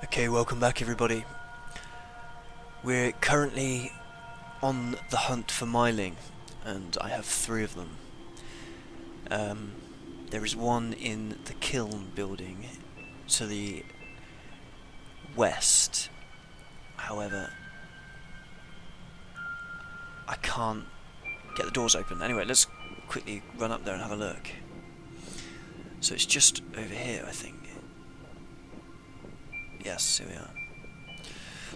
Okay, welcome back everybody. We're currently on the hunt for myling, and I have 3 of them. There is one in the kiln building to the west. However, I can't get the doors open. Anyway, let's quickly run up there and have a look. So it's just over here, I think. Yes, here we are.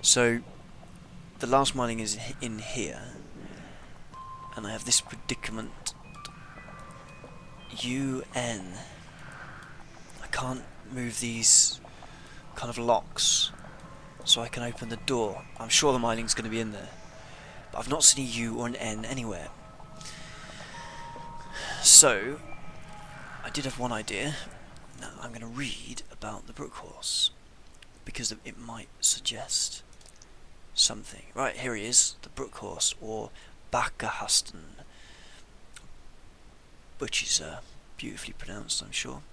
So the last mining is in here, and I have this predicament. UN. I can't move these kind of locks so I can open the door. I'm sure the mining's going to be in there, but I've not seen a U or an N anywhere. So I did have one idea. Now I'm going to read about the brook horse because it might suggest something. Right, here he is, the brook horse, or Bakahaston, which is beautifully pronounced, I'm sure.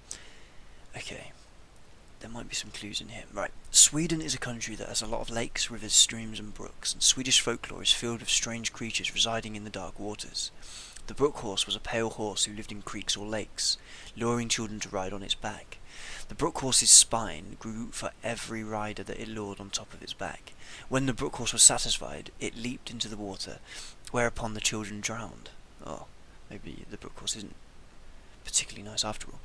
Okay, there might be some clues in here. Right, Sweden is a country that has a lot of lakes, rivers, streams and brooks, and Swedish folklore is filled with strange creatures residing in the dark waters. The brook horse was a pale horse who lived in creeks or lakes, luring children to ride on its back. The brook horse's spine grew for every rider that it lured on top of its back. When the brook horse was satisfied, it leaped into the water, whereupon the children drowned. Oh, maybe the brook horse isn't particularly nice after all.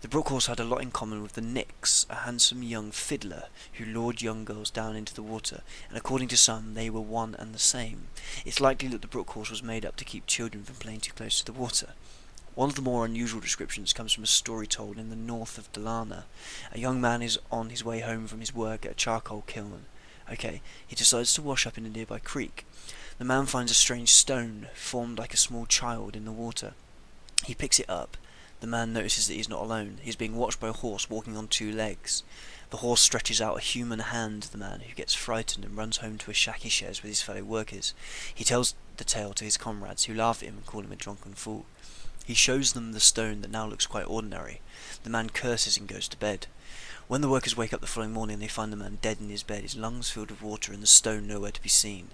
The brook horse had a lot in common with the Nix, a handsome young fiddler who lured young girls down into the water, and according to some, they were one and the same. It's likely that the brook horse was made up to keep children from playing too close to the water. One of the more unusual descriptions comes from a story told in the north of Dalarna. A young man is on his way home from his work at a charcoal kiln. Okay, he decides to wash up in a nearby creek. The man finds a strange stone formed like a small child in the water. He picks it up. The man notices that he's not alone. He's being watched by a horse walking on 2 legs. The horse stretches out a human hand to the man, who gets frightened and runs home to a shack he shares with his fellow workers. He tells the tale to his comrades, who laugh at him and call him a drunken fool. He shows them the stone that now looks quite ordinary. The man curses and goes to bed. When the workers wake up the following morning, they find the man dead in his bed, his lungs filled with water and the stone nowhere to be seen.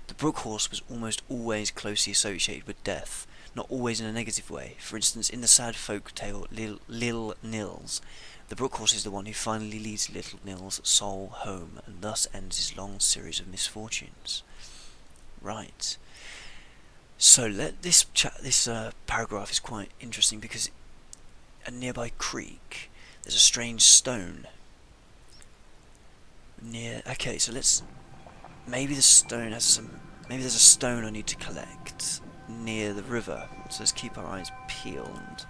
The brook horse was almost always closely associated with death, not always in a negative way. For instance, in the sad folk tale Lil Nils, the brook horse is the one who finally leads little Nils' soul home, and thus ends his long series of misfortunes. Right. So this paragraph is quite interesting because a nearby creek, there's a strange stone near. Okay, so maybe the stone has some. Maybe there's a stone I need to collect near the river. So let's keep our eyes peeled.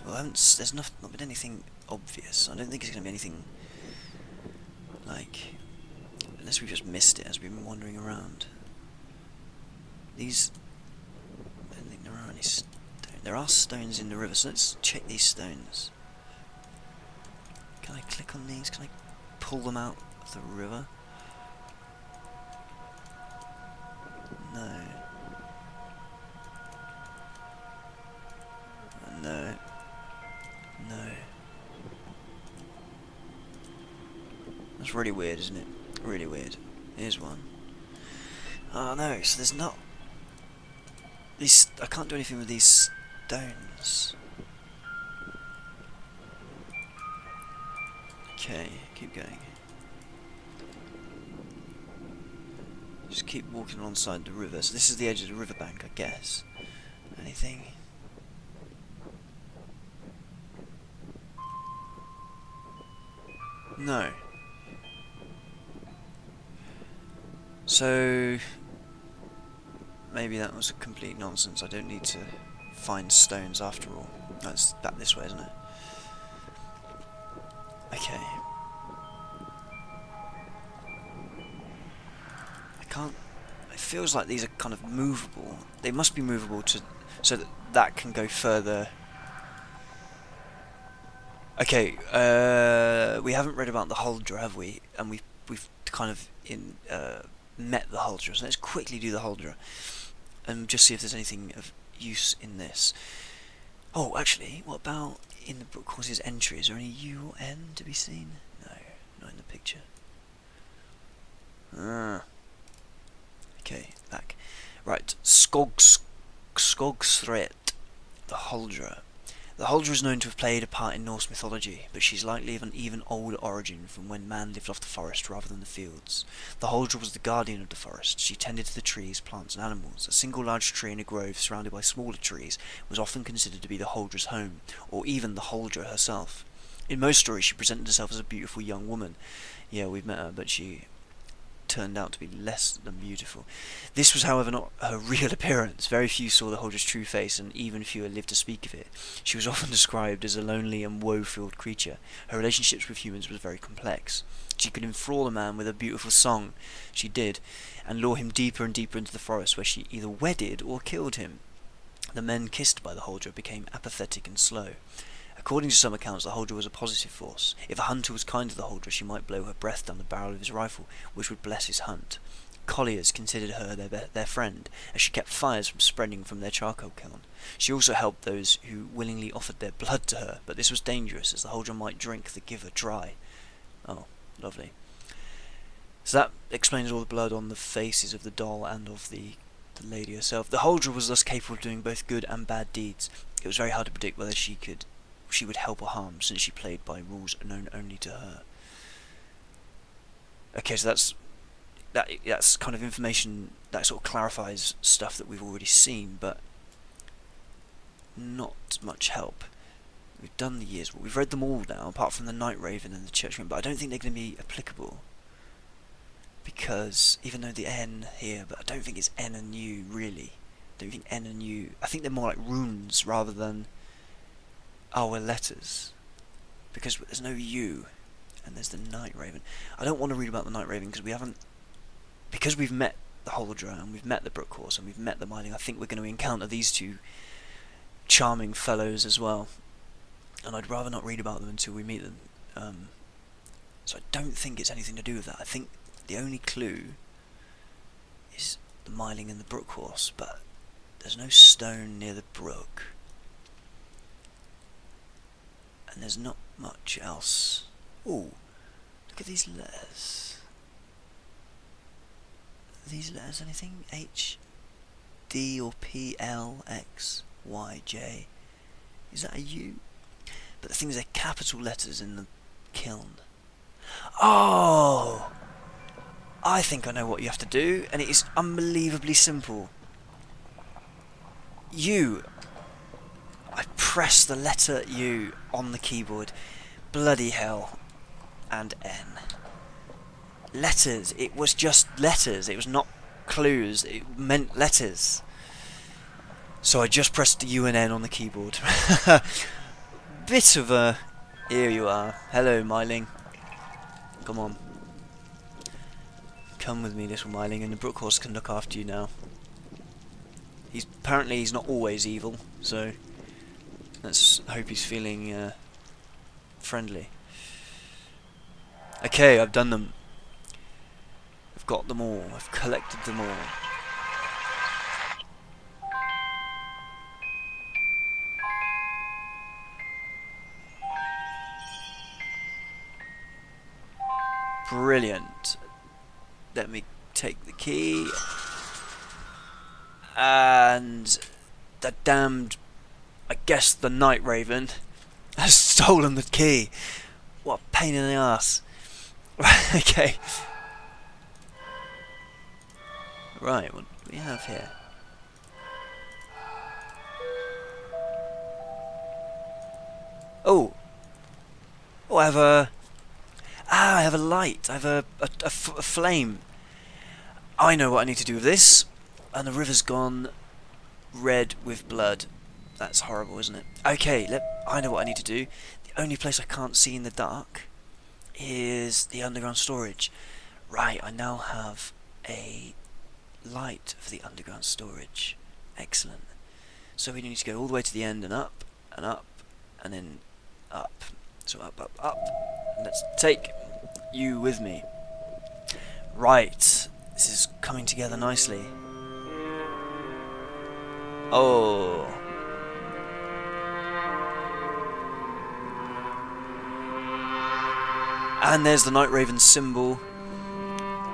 Well, there's not been anything obvious. I don't think it's going to be anything like. Unless we've just missed it as we've been wandering around. I don't think there are any stones. There are stones in the river, so let's check these stones. Can I click on these? Can I pull them out of the river? No. No. No. That's really weird, isn't it? Really weird. Here's one. Oh no, so there's not... I can't do anything with these stones. Okay, keep going. Just keep walking alongside the river. So this is the edge of the riverbank, I guess. Anything? No. So maybe that was a complete nonsense. I don't need to find stones after all. That's back this way, isn't it? Okay. It feels like these are kind of movable. They must be movable so that can go further. Okay, we haven't read about the Huldra, have we? And we've kind of met the Huldra, so let's quickly do the Huldra and just see if there's anything of use in this. Oh, actually, what about in the Brook Horse's entry? Is there any U or N to be seen? No, not in the picture. Ah. Okay, back. Right, Skogsthret, the Huldra. The Huldra is known to have played a part in Norse mythology, but she's likely of an even older origin from when man lived off the forest rather than the fields. The Huldra was the guardian of the forest. She tended to the trees, plants and animals. A single large tree in a grove surrounded by smaller trees was often considered to be the Huldra's home, or even the Huldra herself. In most stories she presented herself as a beautiful young woman. Yeah, we've met her, but she turned out to be less than beautiful. This was, however, not her real appearance. Very few saw the Huldra's true face, and even fewer lived to speak of it. She was often described as a lonely and woe-filled creature. Her relationships with humans was very complex. She could enthrall a man with a beautiful song, she did, and lure him deeper and deeper into the forest, where she either wedded or killed him. The men kissed by the Huldra became apathetic and slow. According to some accounts, the Huldra was a positive force. If a hunter was kind to the Huldra, she might blow her breath down the barrel of his rifle, which would bless his hunt. Colliers considered her their friend, as she kept fires from spreading from their charcoal kiln. She also helped those who willingly offered their blood to her, but this was dangerous, as the Huldra might drink the giver dry. Oh, lovely. So that explains all the blood on the faces of the doll and of the lady herself. The Huldra was thus capable of doing both good and bad deeds. It was very hard to predict whether she would help or harm, since she played by rules known only to her. Okay, so that's kind of information that sort of clarifies stuff that we've already seen, but not much help. We've done the years, we've read them all now, apart from the Night Raven and the Churchman, but I don't think they're going to be applicable, because even though the N here, but I don't think it's N and U really. I don't think N and U. I think they're more like runes rather than our letters, because there's no U, and there's the Night Raven. I don't want to read about the Night Raven because we've met the Huldra and we've met the Brook Horse and we've met the Myling. I think we're going to encounter these two charming fellows as well, and I'd rather not read about them until we meet them. So I don't think it's anything to do with that. I think the only clue is the Myling and the Brook Horse, but there's no stone near the brook. And there's not much else. Ooh, look at these letters. Are these letters anything? H, D or P, L, X, Y, J. Is that a U? But the thing is, they're capital letters in the kiln. Oh! I think I know what you have to do, and it is unbelievably simple. U. I press the letter U on the keyboard. Bloody hell. And N. Letters. It was just letters. It was not clues. It meant letters. So I just pressed the U and N on the keyboard. Bit of a... Here you are. Hello, Myling. Come on. Come with me, little Myling, and the Brook Horse can look after you now. Apparently he's not always evil, so... Let's hope he's feeling friendly. Okay, I've done them. I've got them all. I've collected them all. Brilliant. Let me take the key. And the damned... I guess the Night Raven has stolen the key. What a pain in the ass. Okay. Right, what do we have here? Oh! Oh, I have a... I have a light. I have a flame. I know what I need to do with this. And the river's gone red with blood. That's horrible, isn't it? Okay, I know what I need to do. The only place I can't see in the dark is the underground storage. Right, I now have a light for the underground storage. Excellent. So we need to go all the way to the end and up, and then up. So up, up, up. Let's take you with me. Right, this is coming together nicely. Oh. And there's the Night Raven symbol.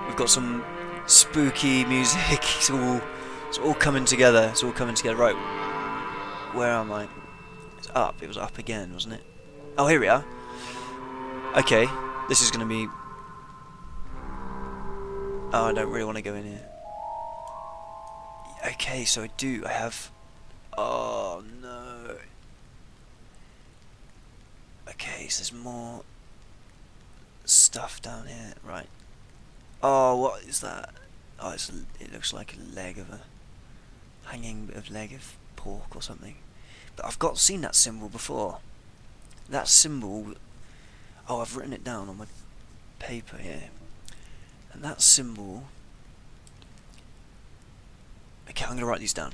We've got some spooky music. It's all coming together. It's all coming together. Right. Where am I? It's up. It was up again, wasn't it? Oh, here we are. Okay. This is going to be... Oh, I don't really want to go in here. Okay, so I have... Oh, no. Okay, so there's more stuff down here. Right. Oh, what is that? Oh, it looks like a leg of a... hanging bit of leg of pork or something. But I've seen that symbol before. That symbol... Oh, I've written it down on my paper here. And that symbol... Okay, I'm going to write these down.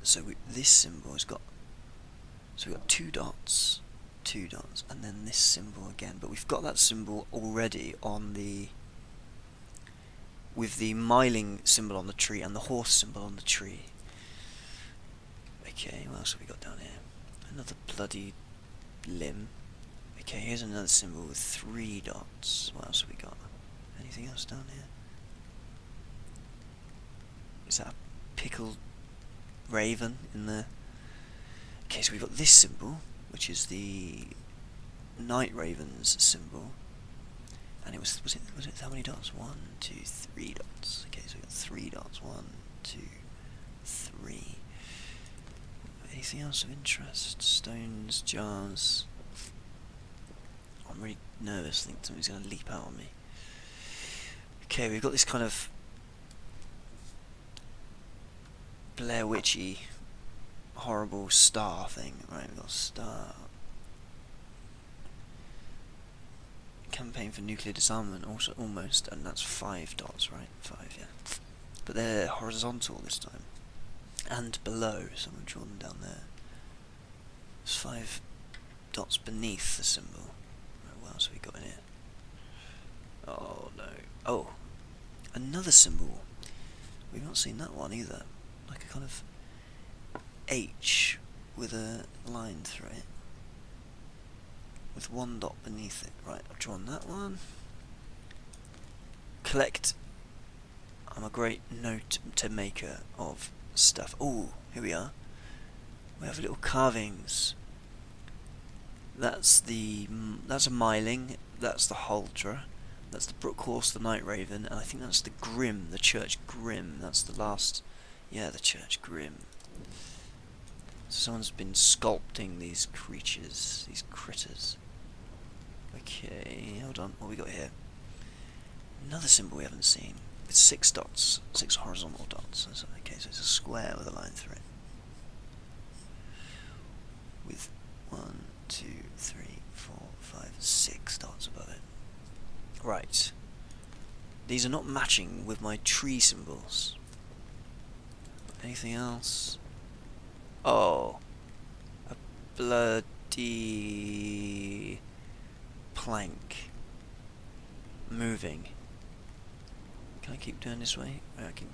This symbol has got... So we've got two dots, and then this symbol again. But we've got that symbol already on the... with the myling symbol on the tree and the horse symbol on the tree. Okay, what else have we got down here? Another bloody limb. Okay, here's another symbol with 3 dots. What else have we got? Anything else down here? Is that a pickled raven in there? Okay, so we've got this symbol, which is the Night Raven's symbol. And it was it how many dots? 1, 2, 3 dots. Okay, so we got 3 dots. 1, 2, 3. Anything else of interest? Stones, jars. I'm really nervous. I think something's going to leap out on me. Okay, we've got this kind of Blair Witchy, horrible star thing. Right, we've got a star. Campaign for nuclear disarmament, also almost, and that's 5 dots, right? 5, yeah. But they're horizontal this time. And below, someone drawn them down there. There's 5 dots beneath the symbol. Right, what else have we got in here? Oh no. Oh, another symbol. We've not seen that one either. Like a kind of H with a line through it. With 1 dot beneath it. Right, I've drawn that one. Collect. I'm a great note to maker of stuff. Oh, here we are. We have little carvings. That's a myling. That's the Huldra. That's the Brook Horse, the Night Raven, and I think that's the Grim, the Church Grim. That's the last... Yeah, the Church Grim. So someone's been sculpting these creatures, these critters. Okay, hold on, what have we got here? Another symbol we haven't seen, with 6 dots, 6 horizontal dots. Okay, so it's a square with a line through it. With 1, 2, 3, 4, 5, 6 dots above it. Right. These are not matching with my tree symbols. Anything else? Oh. A bloody plank. Moving. Can I keep doing this way?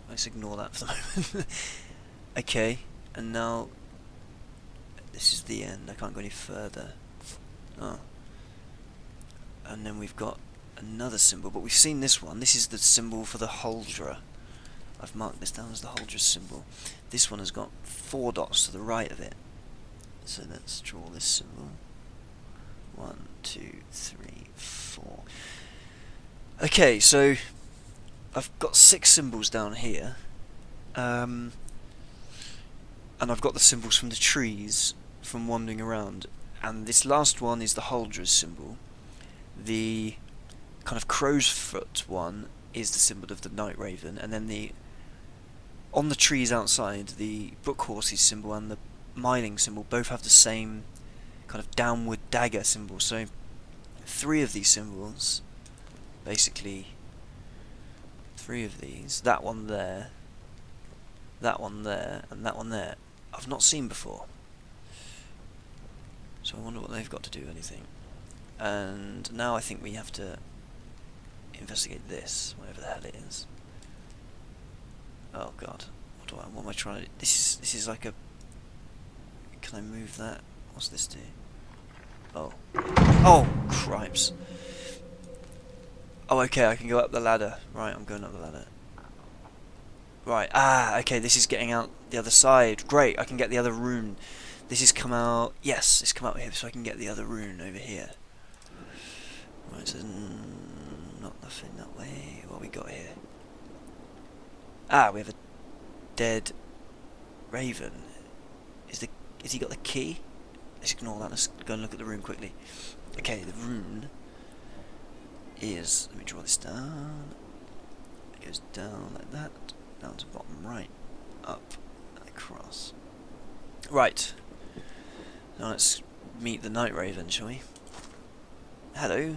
Let's ignore that for the moment. Okay, and now this is the end. I can't go any further. Oh. And then we've got another symbol, but we've seen this one. This is the symbol for the Huldra. I've marked this down as the Huldra symbol. This one has got 4 dots to the right of it. So let's draw this symbol. 1, 2, 3, 4. Okay, so I've got 6 symbols down here. And I've got the symbols from the trees from wandering around. And this last one is the Huldra's symbol. The kind of crow's foot one is the symbol of the Night Raven, and then on the trees outside, the Brook Horse's symbol and the myling symbol both have the same kind of downward dagger symbol. So 3 of these symbols, basically 3 of these, that one there, that one there, and that one there, I've not seen before. So I wonder what they've got to do with anything. And now I think we have to investigate this, whatever the hell it is. Oh god, what am I trying to do? This is like a... Can I move that? What's this do? Oh. Oh, cripes. Oh, okay, I can go up the ladder. Right, I'm going up the ladder. Right, okay, this is getting out the other side. Great, I can get the other rune. This has come out, yes, it's come out here, so I can get the other rune over here. Right, so not nothing that way. What we got here? We have a dead raven. Is he got the key? Let's ignore that, let's go and look at the rune quickly. Okay, the rune is, let me draw this down. It goes down like that, down to bottom right, up, and across. Right. Now let's meet the Night Raven, shall we? Hello.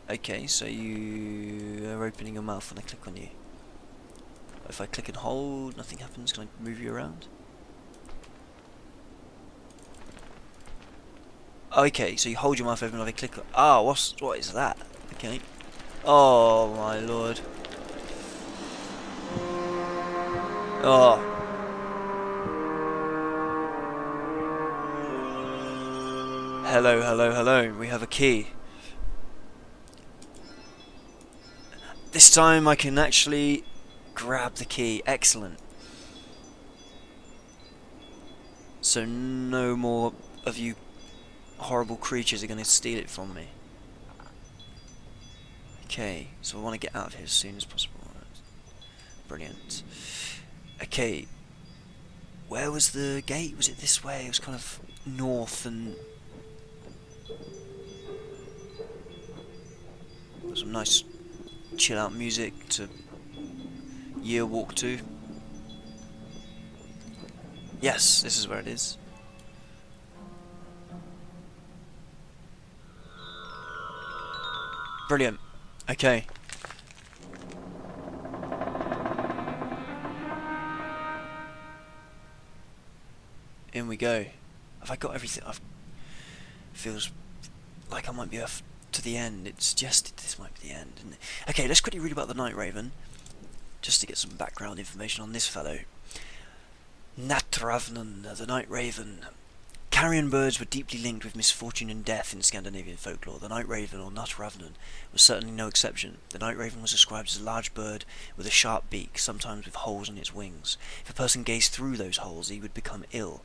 Okay, so you are opening your mouth when I click on you. If I click and hold, nothing happens. Can I move you around? Okay, so you hold your mouth open if I click on... what is that? Okay. Oh my lord. Oh. Hello, hello, hello. We have a key. This time I can actually grab the key. Excellent. So no more of you horrible creatures are going to steal it from me. Okay, so I want to get out of here as soon as possible. Brilliant. Okay, where was the gate? Was it this way? It was kind of north and... There's some nice chill out music to year walk to. Yes, this is where it is. Brilliant. Okay. In we go. Have I got everything? Feels like I might be off to the end. It suggested this might be the end, isn't it? Okay, let's quickly read about the Night Raven, just to get some background information on this fellow. Natravnan, the Night Raven. Carrion birds were deeply linked with misfortune and death in Scandinavian folklore. The Night Raven, or Natravnan, was certainly no exception. The Night Raven was described as a large bird with a sharp beak, sometimes with holes in its wings. If a person gazed through those holes, he would become ill.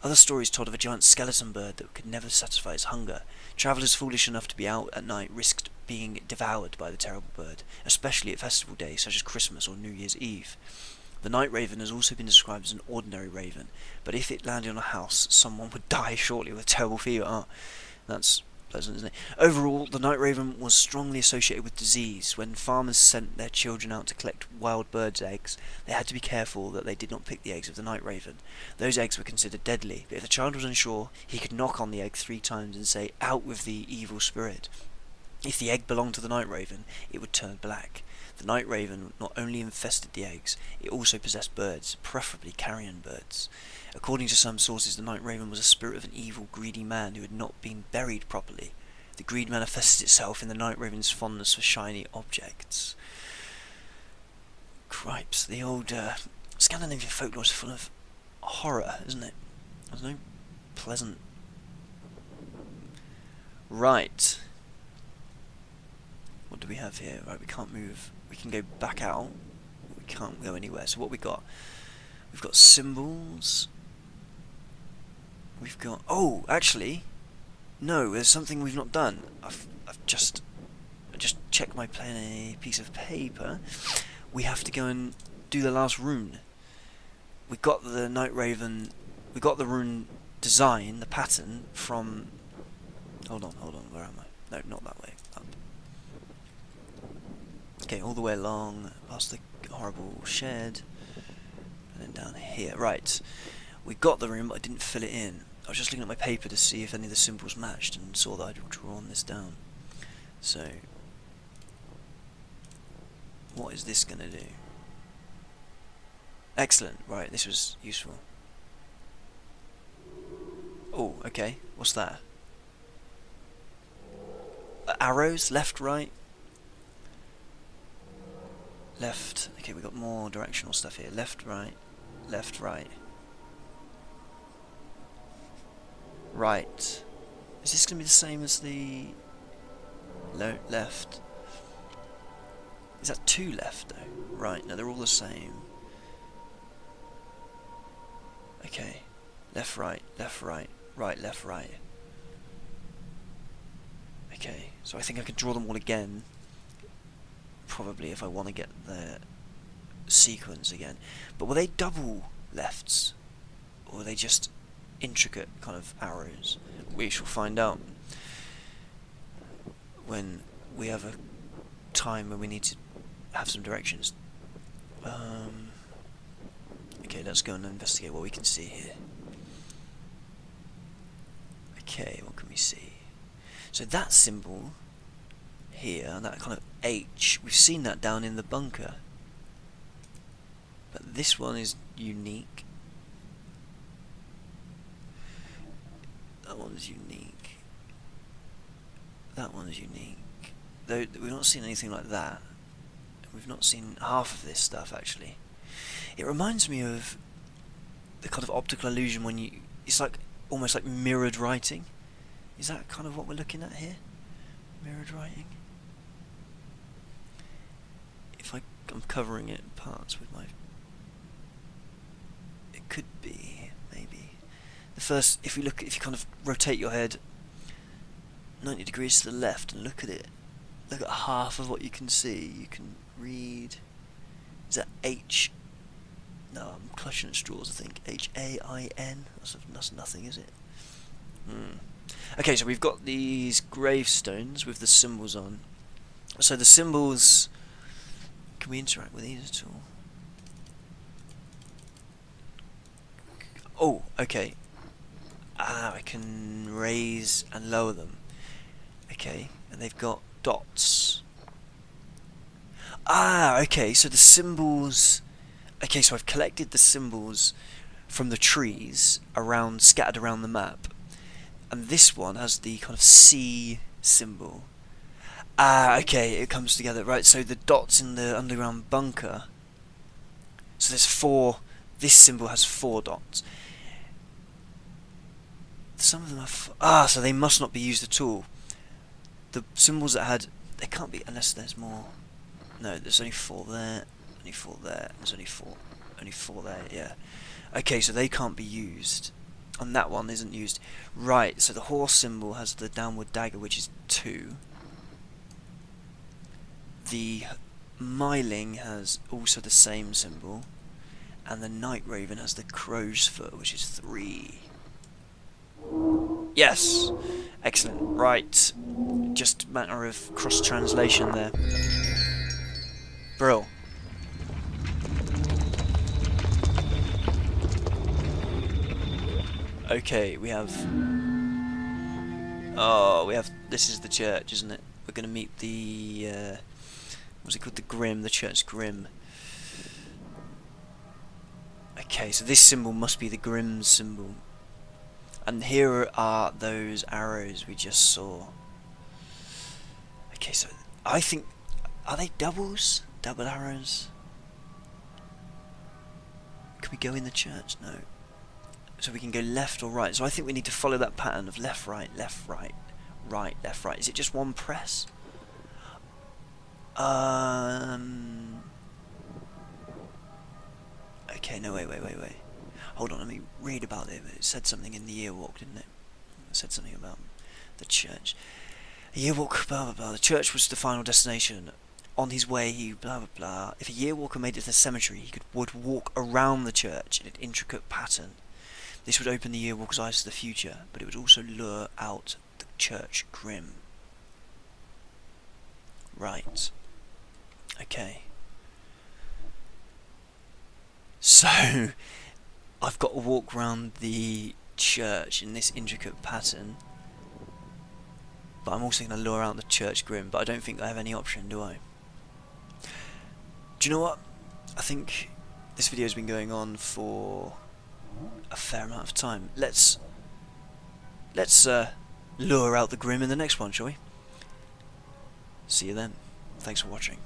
Other stories told of a giant skeleton bird that could never satisfy its hunger. Travellers foolish enough to be out at night risked being devoured by the terrible bird, especially at festival days such as Christmas or New Year's Eve. The Night Raven has also been described as an ordinary raven, but if it landed on a house, someone would die shortly with terrible fever. That's pleasant, isn't it? Overall, the Night Raven was strongly associated with disease. When farmers sent their children out to collect wild birds' eggs, they had to be careful that they did not pick the eggs of the Night Raven. Those eggs were considered deadly, but if the child was unsure, he could knock on the egg 3 times and say, "Out with the evil spirit." If the egg belonged to the Night Raven, it would turn black. The Night Raven not only infested the eggs, it also possessed birds, preferably carrion birds. According to some sources, the Night Raven was a spirit of an evil, greedy man who had not been buried properly. The greed manifested itself in the Night Raven's fondness for shiny objects. Cripes, the old Scandinavian folklore is full of horror, isn't it? There's no pleasant... Right. What do we have here? Right, we can't move. We can go back out. We can't go anywhere. So what we got? We've got symbols. We've got... Oh, actually, no. There's something we've not done. I just checked my piece of paper. We have to go and do the last rune. We got the Night Raven. We got the rune design, the pattern from... Hold on. Where am I? No, not that way. Up. Okay, all the way along, past the horrible shed, and then down here. Right, we got the room, but I didn't fill it in. I was just looking at my paper to see if any of the symbols matched, and saw that I'd drawn this down. So, what is this going to do? Excellent, right, this was useful. Oh, okay, what's that? Arrows, left, right? Left. Okay, we got more directional stuff here. Left, right. Left, right. right. Is this going to be the same as the left? Is that 2 left though? Right, no, they're all the same. Okay, left, right, right, left, right. Okay, so I think I can draw them all again. Probably if I want to get the sequence again. But were they double lefts? Or were they just intricate kind of arrows? We shall find out when we have a time when we need to have some directions. Okay, let's go and investigate what we can see here. Okay, what can we see? So that symbol here, that kind of H, we've seen that down in the bunker. But this one is unique. That one's unique. That one's unique. Though we've not seen anything like that. We've not seen half of this stuff actually. It reminds me of the kind of optical illusion when you... It's like almost like mirrored writing. Is that kind of what we're looking at here? Mirrored writing? If I'm covering it in parts with my... It could be, maybe. The first, if you kind of rotate your head 90 degrees to the left and look at it, look at half of what you can see, you can read... Is that H? No, I'm clutching at straws, I think. H-A-I-N? That's nothing, is it? Okay, so we've got these gravestones with the symbols on. So the symbols... Can we interact with these at all? Oh, okay. Ah, I can raise and lower them. Okay, and they've got dots. Ah, okay, so the symbols... Okay, so I've collected the symbols from the trees scattered around the map. And this one has the kind of C symbol. Ah, okay, it comes together. Right, so the dots in the underground bunker. So there's 4... This symbol has 4 dots. Some of them are... so they must not be used at all. The symbols that had... They can't be unless there's more... No, there's only 4 there. Only 4 there. There's only 4 there, yeah. Okay, so they can't be used. And that one isn't used. Right, so the horse symbol has the downward dagger, which is 2. The myling has also the same symbol. And the night raven has the crow's foot, which is 3. Yes! Excellent. Right. Just a matter of cross-translation there. Brill. Okay, we have... Oh, we have... This is the church, isn't it? We're going to meet the... what's it called? The Grim, the Church Grim. Okay, so this symbol must be the Grim symbol. And here are those arrows we just saw. Okay, so I think... Are they doubles? Double arrows? Can we go in the church? No. So we can go left or right. So I think we need to follow that pattern of left, right, right, left, right. Is it just one press? Okay, no, wait. Hold on, let me read about it. It said something in the Yearwalk, didn't it? It said something about the church. A Yearwalk, blah, blah, blah. The church was the final destination. On his way, he blah, blah, blah. If a Yearwalker made it to the cemetery, he would walk around the church in an intricate pattern. This would open the Yearwalker's eyes to the future, but it would also lure out the Church Grim. Right. Okay. So, I've got to walk around the church in this intricate pattern. But I'm also going to lure out the Church Grim, but I don't think I have any option, do I? Do you know what? I think this video's been going on for a fair amount of time. Let's lure out the Grim in the next one, shall we? See you then. Thanks for watching.